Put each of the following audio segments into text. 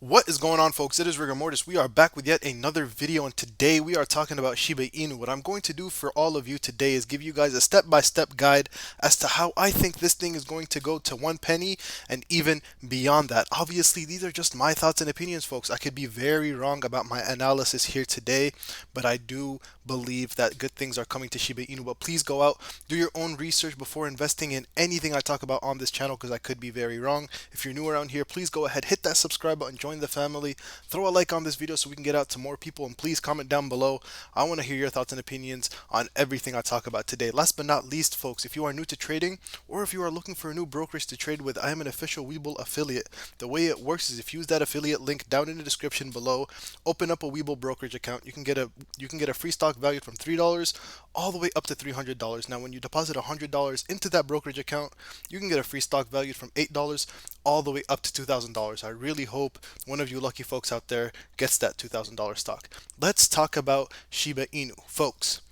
What is going on, folks? It is Rigor Mortis. We are back with yet another video, and today we are talking about Shiba Inu. What I'm going to do for all of you today is give you guys a step-by-step guide as to how I think this thing is going to go to 1 penny and even beyond that. Obviously, these are just my thoughts and opinions, folks. I could be very wrong about my analysis here today, but I do believe that good things are coming to Shiba Inu. But please go out, do your own research before investing in anything I talk about on this channel, because I could be very wrong. If you're new around here, please go ahead, hit that subscribe button, join the family, throw a like on this video so we can get out to more people, and please comment down below. I want to hear your thoughts and opinions on everything I talk about today. Last but not least, folks, if you are new to trading or if you are looking for a new brokerage to trade with, I am an official Webull affiliate. The way it works is if you use that affiliate link down in the description below, open up a Webull brokerage account. You can get a free stock valued from $3 all the way up to $300. Now, when you deposit $100 into that brokerage account, you can get a free stock valued from $8 all the way up to $2,000. I really hope one of you lucky folks out there gets that $2,000 stock. Let's talk about Shiba Inu. Folks,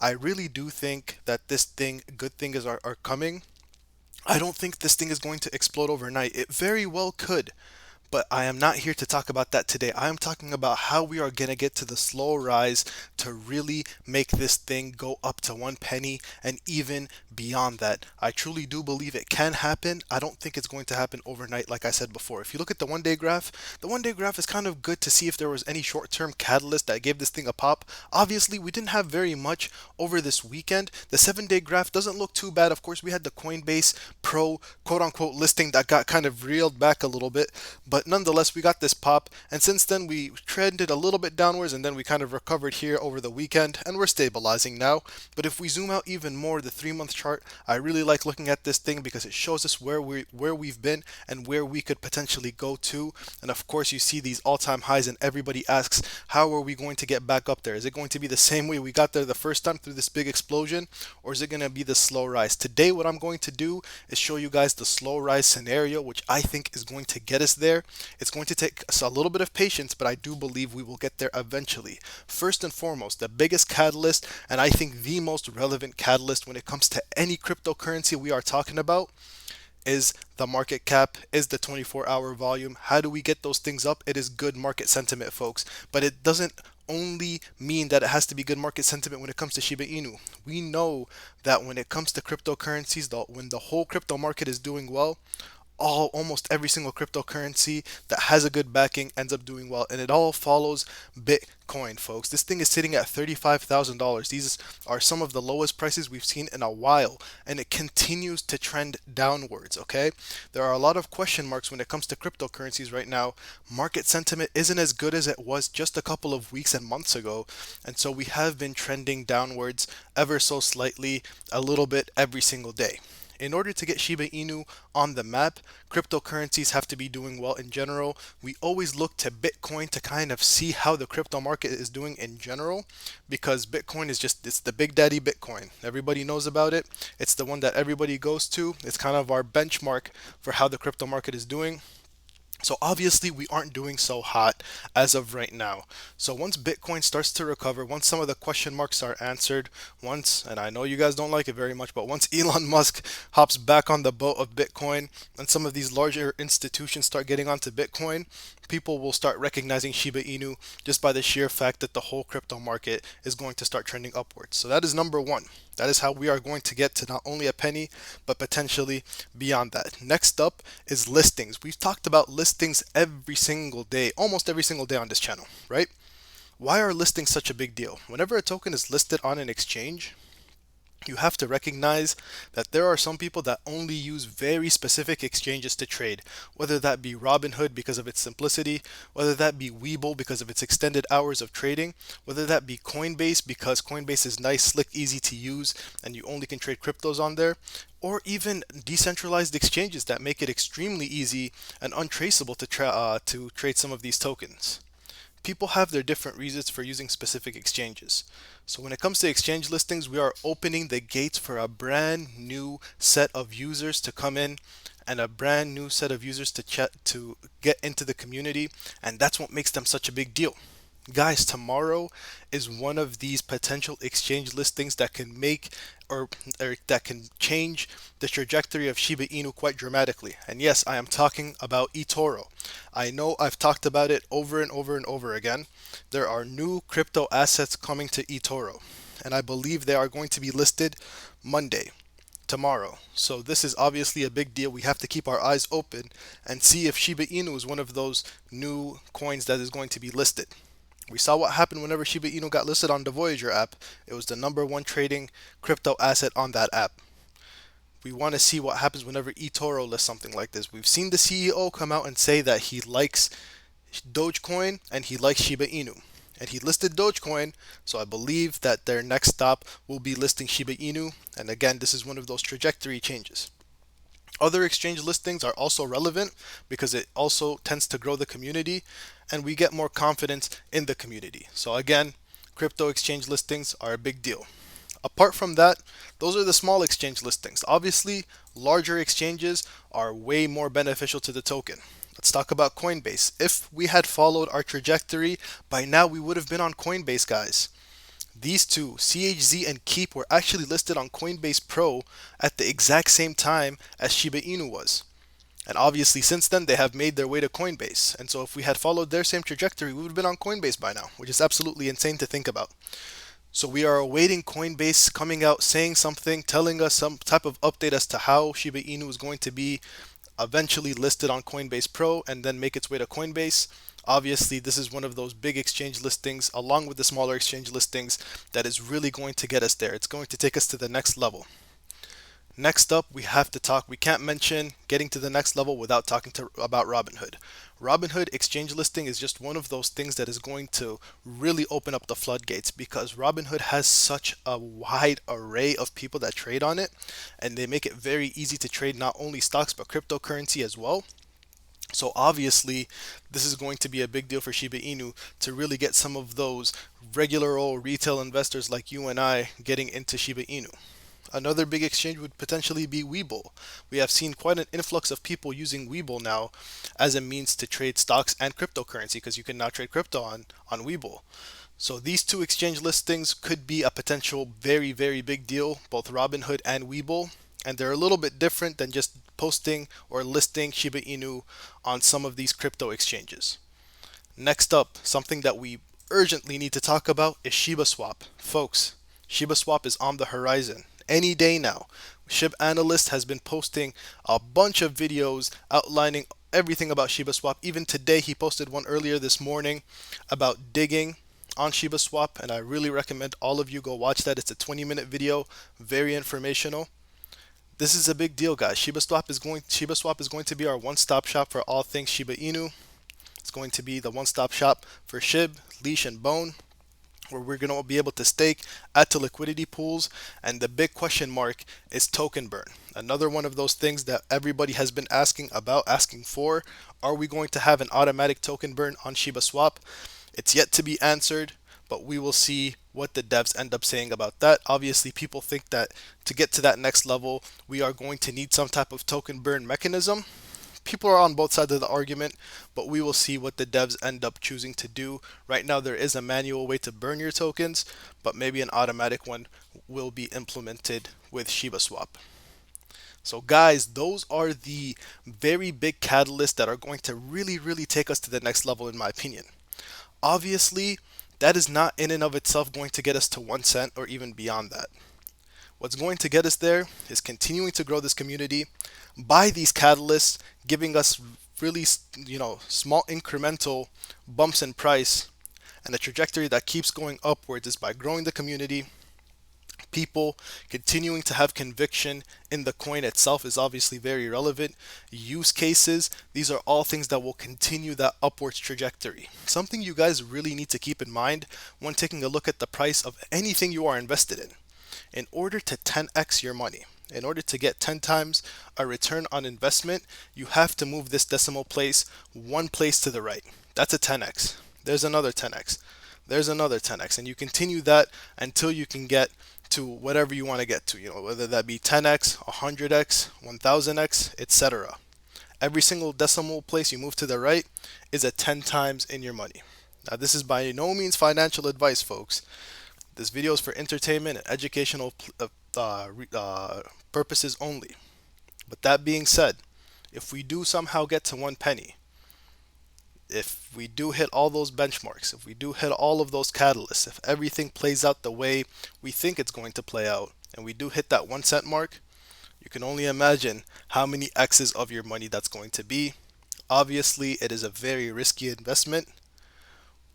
I really do think that good things are coming. I don't think this thing is going to explode overnight. It very well could. But I am not here to talk about that today. I am talking about how we are going to get to the slow rise to really make this thing go up to 1 penny and even beyond that. I truly do believe it can happen. I don't think it's going to happen overnight, like I said before. If you look at the 1 day graph, the 1 day graph is kind of good to see if there was any short-term catalyst that gave this thing a pop. Obviously, we didn't have very much over this weekend. The 7 day graph doesn't look too bad. Of course, we had the Coinbase Pro quote-unquote listing that got kind of reeled back a little bit, but nonetheless, we got this pop, and since then we trended a little bit downwards, and then we kind of recovered here over the weekend, and we're stabilizing now. But if we zoom out even more, the 3 month chart, I really like looking at this thing because it shows us where we've been and where we could potentially go to. And of course, you see these all-time highs, and everybody asks, how are we going to get back up there? Is it going to be the same way we got there the first time through this big explosion, or is it going to be the slow rise? Today, what I'm going to do is show you guys the slow rise scenario, which I think is going to get us there. It's going to take us a little bit of patience, but I do believe we will get there eventually. First and foremost, the biggest catalyst, and I think the most relevant catalyst when it comes to any cryptocurrency we are talking about, is the market cap, is the 24-hour volume. How do we get those things up? It is good market sentiment, folks, but it doesn't only mean that it has to be good market sentiment when it comes to Shiba Inu. We know that when it comes to cryptocurrencies, when the whole crypto market is doing well, almost every single cryptocurrency that has a good backing ends up doing well, and it all follows Bitcoin, folks. This thing is sitting at $35,000. These are some of the lowest prices we've seen in a while, and it continues to trend downwards. Okay, there are a lot of question marks when it comes to cryptocurrencies right now. Market sentiment isn't as good as it was just a couple of weeks and months ago, and so we have been trending downwards ever so slightly, a little bit every single day. In order to get Shiba Inu on the map, cryptocurrencies have to be doing well in general. We always look to Bitcoin to kind of see how the crypto market is doing in general, because Bitcoin is it's the big daddy Bitcoin. Everybody knows about it. It's the one that everybody goes to. It's kind of our benchmark for how the crypto market is doing. So obviously we aren't doing so hot as of right now. So once Bitcoin starts to recover, once some of the question marks are answered, and I know you guys don't like it very much, but once Elon Musk hops back on the boat of Bitcoin and some of these larger institutions start getting onto Bitcoin, people will start recognizing Shiba Inu just by the sheer fact that the whole crypto market is going to start trending upwards. So that is number one. That is how we are going to get to not only a penny, but potentially beyond that. Next up is listings. We've talked about listings every single day, almost every single day on this channel, right? Why are listings such a big deal? Whenever a token is listed on an exchange, you have to recognize that there are some people that only use very specific exchanges to trade, whether that be Robinhood because of its simplicity, whether that be Webull because of its extended hours of trading, whether that be Coinbase because Coinbase is nice, slick, easy to use, and you only can trade cryptos on there, or even decentralized exchanges that make it extremely easy and untraceable to trade some of these tokens. People have their different reasons for using specific exchanges. So when it comes to exchange listings, we are opening the gates for a brand new set of users to come in and a brand new set of users to get into the community, and that's what makes them such a big deal. Guys, tomorrow is one of these potential exchange listings that can make or, or that can change the trajectory of Shiba Inu quite dramatically. And yes, I am talking about eToro. I know I've talked about it over and over and over again. There are new crypto assets coming to eToro, and I believe they are going to be listed Monday, tomorrow. So this is obviously a big deal. We have to keep our eyes open and see if Shiba Inu is one of those new coins that is going to be listed. We saw what happened whenever Shiba Inu got listed on the Voyager app. It was the #1 trading crypto asset on that app. We want to see what happens whenever eToro lists something like this. We've seen the CEO come out and say that he likes Dogecoin and he likes Shiba Inu. And he listed Dogecoin, so I believe that their next stop will be listing Shiba Inu. And again, this is one of those trajectory changes. Other exchange listings are also relevant because it also tends to grow the community and we get more confidence in the community. So again, crypto exchange listings are a big deal. Apart from that, those are the small exchange listings. Obviously, larger exchanges are way more beneficial to the token. Let's talk about Coinbase. If we had followed our trajectory, by now we would have been on Coinbase, guys. These two, CHZ and Keep, were actually listed on Coinbase Pro at the exact same time as Shiba Inu was. And obviously, since then, they have made their way to Coinbase. And so, if we had followed their same trajectory, we would have been on Coinbase by now, which is absolutely insane to think about. So, we are awaiting Coinbase coming out, saying something, telling us some type of update as to how Shiba Inu is going to be eventually listed on Coinbase Pro and then make its way to Coinbase. Obviously, this is one of those big exchange listings, along with the smaller exchange listings, that is really going to get us there. It's going to take us to the next level. Next up, we have to talk. We can't mention getting to the next level without talking about Robinhood. Robinhood exchange listing is just one of those things that is going to really open up the floodgates because Robinhood has such a wide array of people that trade on it, and they make it very easy to trade not only stocks but cryptocurrency as well. So obviously, this is going to be a big deal for Shiba Inu to really get some of those regular old retail investors like you and I getting into Shiba Inu. Another big exchange would potentially be Webull. We have seen quite an influx of people using Webull now as a means to trade stocks and cryptocurrency because you can now trade crypto on Webull. So these two exchange listings could be a potential very, very big deal, both Robinhood and Webull. And they're a little bit different than just posting or listing Shiba Inu on some of these crypto exchanges. Next up, something that we urgently need to talk about is SHIBASWAP. Folks, SHIBASWAP is on the horizon any day now. SHIB Analyst has been posting a bunch of videos outlining everything about SHIBASWAP. Even today, he posted one earlier this morning about digging on SHIBASWAP, and I really recommend all of you go watch that. It's a 20-minute video, very informational. This is a big deal, guys. SHIBASWAP is going to be our one-stop shop for all things Shiba Inu. It's going to be the one-stop shop for SHIB, Leash, and Bone, where we're going to be able to stake, add to liquidity pools, and the big question mark is token burn. Another one of those things that everybody has been asking for. Are we going to have an automatic token burn on SHIBASWAP? It's yet to be answered, but we will see what the devs end up saying about that. Obviously, people think that to get to that next level, we are going to need some type of token burn mechanism. People are on both sides of the argument, but we will see what the devs end up choosing to do. Right now, there is a manual way to burn your tokens, but maybe an automatic one will be implemented with SHIBASWAP. So guys, those are the very big catalysts that are going to really, really take us to the next level, in my opinion. Obviously, that is not in and of itself going to get us to 1 cent or even beyond that. What's going to get us there is continuing to grow this community by these catalysts, giving us really, small incremental bumps in price, and a trajectory that keeps going upwards is by growing the community. People continuing to have conviction in the coin itself is obviously very relevant. Use cases, these are all things that will continue that upwards trajectory. Something you guys really need to keep in mind when taking a look at the price of anything you are invested in. In order to 10x your money, in order to get 10 times a return on investment, you have to move this decimal place one place to the right. That's a 10x. There's another 10x. There's another 10x. And you continue that until you can get to whatever you want to get to, whether that be 10x, 100x, 1000x, etc. Every single decimal place you move to the right is a 10 times in your money. Now, this is by no means financial advice, folks. This video is for entertainment and educational purposes only. But that being said, if we do somehow get to 1 penny, if we do hit all those benchmarks, if we do hit all of those catalysts, if everything plays out the way we think it's going to play out, and we do hit that 1 cent mark, you can only imagine how many X's of your money that's going to be. Obviously, it is a very risky investment,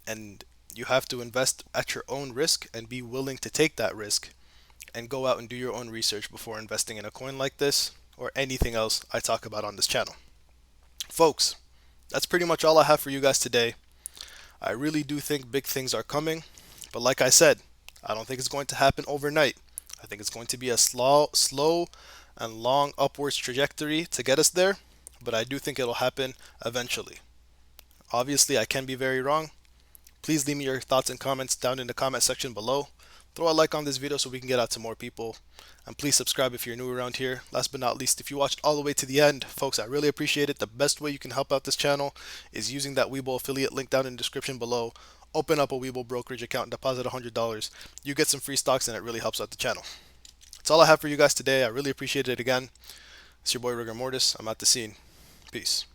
and you have to invest at your own risk and be willing to take that risk and go out and do your own research before investing in a coin like this or anything else I talk about on this channel. Folks, that's pretty much all I have for you guys today. I really do think big things are coming, but like I said, I don't think it's going to happen overnight. I think it's going to be a slow and long upwards trajectory to get us there, but I do think it'll happen eventually. Obviously, I can be very wrong. Please leave me your thoughts and comments down in the comment section below. Throw a like on this video so we can get out to more people. And please subscribe if you're new around here. Last but not least, if you watched all the way to the end, folks, I really appreciate it. The best way you can help out this channel is using that Webull affiliate link down in the description below. Open up a Webull brokerage account and deposit $100. You get some free stocks and it really helps out the channel. That's all I have for you guys today. I really appreciate it again. It's your boy Rigor Mortis. I'm at the scene. Peace.